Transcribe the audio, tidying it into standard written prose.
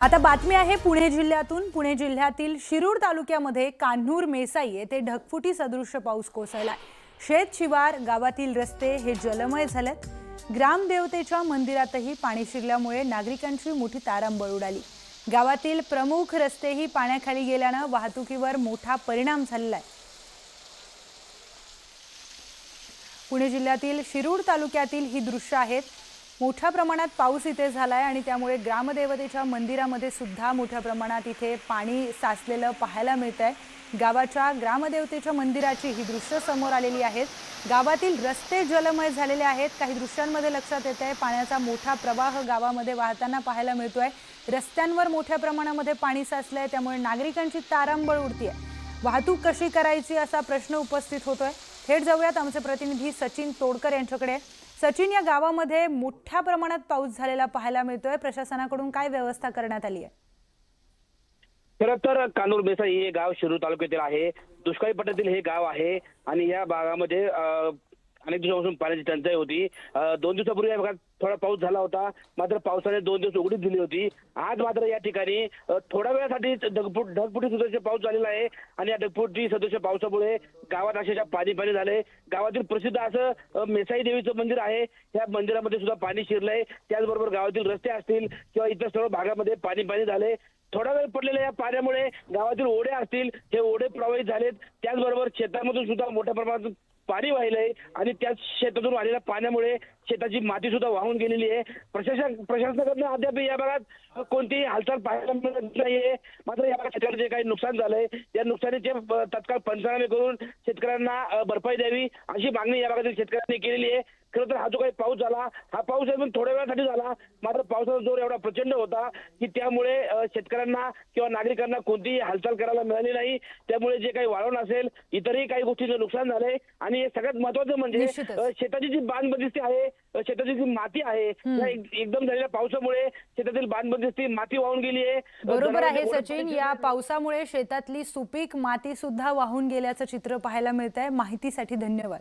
आता बातमी आहे पुणे जिल्ह्यातून। पुणे जिल्ह्यातील शिरूर तालुक्यामध्ये कान्हूर मेसाई येथे ढगफुटी सदृश पाऊस कोसळलाय। शेत शिवार गावातील रस्ते हे जलमय झालेत। ग्रामदेवतेच्या मंदिरातही पाणी शिरल्यामुळे नागरिकांची मोठी तारांबळ उडाली। गावातील प्रमुख रस्तेही पाण्याखाली गेल्याने वाहतुकीवर मोठा परिणाम झालेला आहे। पुणे जिल्ह्यातील शिरूर तालुक्यातील ही दृश्य आहेत। मोठ्या प्रमाणात पाऊस इथे झालाय आणि त्यामुळे ग्रामदेवतेच्या मंदिरामध्ये सुद्धा मोठ्या प्रमाणात इथे पाणी साचलेलं पाहायला मिळतंय। गावाच्या ग्रामदेवतेच्या मंदिराची ही दृश्य समोर आलेली आहेत। गावातील रस्ते जलमय झालेले आहेत। काही दृश्यांमध्ये लक्षात येतंय पाण्याचा मोठा प्रवाह गावामध्ये वाहताना पाहायला मिळतोय। रस्त्यांवर मोठ्या प्रमाणामध्ये पाणी साचलंय, त्यामुळे नागरिकांची तारांबळ उडतीये। वाहतूक कशी करायची असा प्रश्न उपस्थित होतोय। थेट जाऊयात आमचे प्रतिनिधी सचिन तोडकर यांच्याकडे। सचिन, या गावामध्ये मोठ्या प्रमाणात पाऊस झालेला पाहायला मिळतोय। प्रशासनाकडून काय व्यवस्था करण्यात आली आहे? खरं तर कान्हूर मेसाई हे गाव शिरूर तालुक्यातील आहे। दुष्काळी पट्ट्यातील हे गाव आहे आणि या भागामध्ये अनेक दिवसापासून पाण्याची टंचाई होती। 2 दिवसापूर्वी या भागात थोडा पाऊस झाला होता, मात्र पावसाने 2 दिवस उघडीप दिली होती। आज मात्र या ठिकाणी थोड्या वेळासाठी ढगफुटी सदृश पाऊस झालेला आहे आणि या ढगफुटी सदृश पावसामुळे गावात अक्षरशः पाणी झाले। गावातील प्रसिद्ध असं मेसाई देवीचं मंदिर आहे, या मंदिरामध्ये सुद्धा पाणी शिरलंय। त्याचबरोबर गावातील रस्ते असतील किंवा इतर सर्व भागामध्ये पाणी झाले। थोडा वेळ पडलेल्या या पाण्यामुळे गावातील ओढे असतील हे ओढे प्रवाहित झालेत। त्याचबरोबर शेतामधून सुद्धा मोठ्या प्रमाणात पाणी वाहिलंय आणि त्याच शेतातून आलेल्या पाण्यामुळे शेताची माती सुद्धा वाहून गेलेली आहे। प्रशासनाकडून अद्याप या भागात कोणतीही हालचाल पाहायला मिळत नाहीये। मात्र या भागात शेतकऱ्यांचे काही नुकसान झालंय, या नुकसानीचे तत्काळ पंचनामे करून शेतकऱ्यांना भरपाई द्यावी अशी मागणी या भागातील शेतकऱ्यांनी केलेली आहे। खरं तर हा जो काही पाऊस झाला, हा पाऊस अजून थोड्या वेळासाठी झाला, मात्र पावसाचा जोर एवढा प्रचंड होता की त्यामुळे शेतकऱ्यांना किंवा नागरिकांना कोणतीही हालचाल करायला मिळाली नाही। त्यामुळे जे काही वाळवण असेल, इतरही काही गोष्टींचं नुकसान झालंय आणि सगळ्यात महत्त्वाचं म्हणजे शेताची जी बांधबंदिस्ती आहे, शेताची जी माती आहे, एकदम झालेल्या पावसामुळे शेतातील बांधबंदिस्ती माती वाहून गेली आहे। बरोबर आहे सचिन, या पावसामुळे शेतातली सुपीक माती सुद्धा वाहून गेल्याचं चित्र पाहायला मिळतंय। माहितीसाठी धन्यवाद।